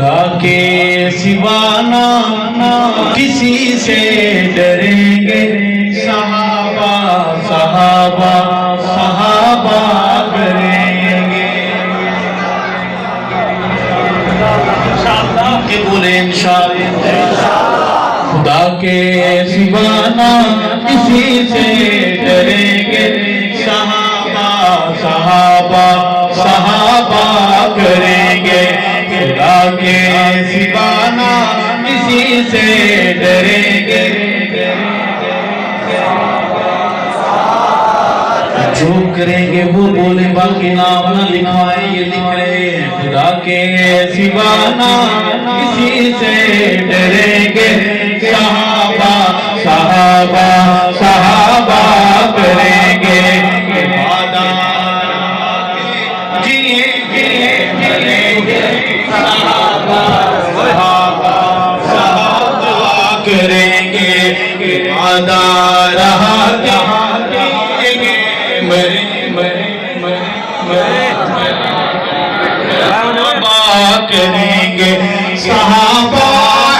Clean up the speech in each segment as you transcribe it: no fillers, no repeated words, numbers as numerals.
खुदा के सिवा ना किसी से डरेंगे, सहाबा सहाबा सहाबा करेंगे। के बोले इंशाअल्लाह। खुदा के सिवा ना किसी से डरेंगे, सहाबा सहाबा सहाबा करेंगे। खुदा के सिवा ना किसी से डरेंगे, जो करेंगे वो बोले, बाकी नाम ना लिखवाए, ये लिख रहे हैं। खुदा के सिवा ना किसी से डरेंगे, सहाबा सहाबा सहाबा करेंगे। सहाबा सहाबा सहाबा करेंगे। वादा रहा करेंगे। सहाबा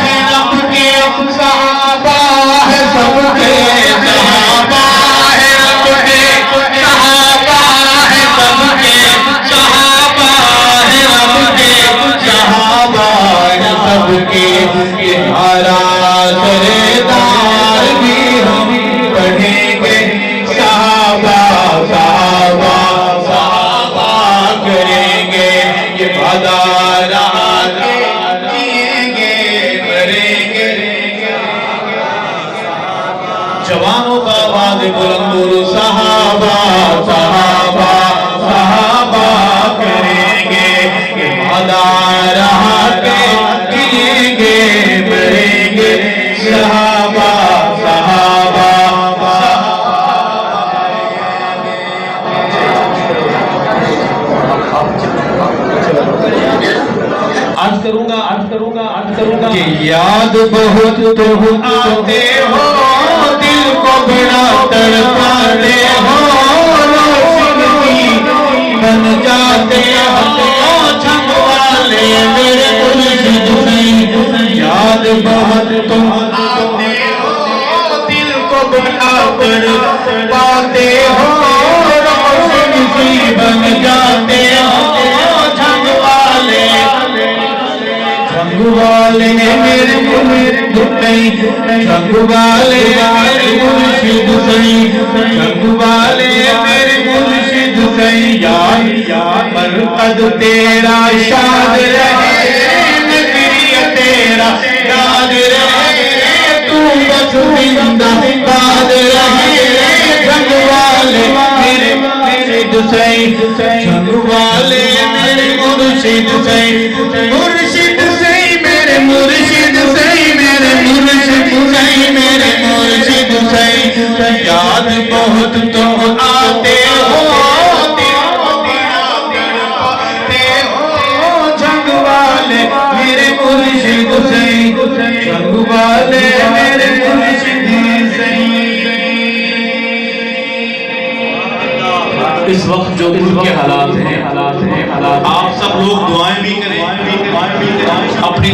है रब के, सहाबा है सबके, सहाबा है रब के, सहाबा है सबके, सहाबा है रब के, सहाबा है सबके। हमारा सरदार भी हम पढ़ेंगे, सहाबा सहाबा सहाबा करेंगे। ये वादा जवानों का आवाज बुलंद बोलो, सहाबा सहाबा सहाबा करेंगे। वादा रहा के जिएंगे मरेंगे, सहाबा सहाबा आज करूंगा कि याद बहुत तो आते हो, दिल को बड़ा तड़पाते हो, रोशनी बन जाते हो छमवाले मेरे मुर्शिद से। याद बहुत तो आते हो, दिल को बड़ा तड़पाते हो, रोशनी बन जाते हो छमवाले वाले मेरे मुर्शिद सही, वाले मेरे मुर्शिद सही, वाले मेरे मुर्शिद सही। यार मरकद तेरा शाद रहे, नगरिया तेरा याद रहे, तू बस जिंदाबाद रहे। जंग वाले मेरे मुर्शिद सही, जंग वाले मेरे मुर्शिद सही, मुर्शिद सही मेरे मुर्शिद सही, मेरे मुर्शिद सही, मेरे मुर्शिद सही। याद बहुत तो आते हो, जंग वाले मेरे मुर्शिद सही, जंग वाले मेरे मुर्शिद सही। इस वक्त जो मुल्क के हालात हैं, आप सब लोग दुआएं भी करें, अपनी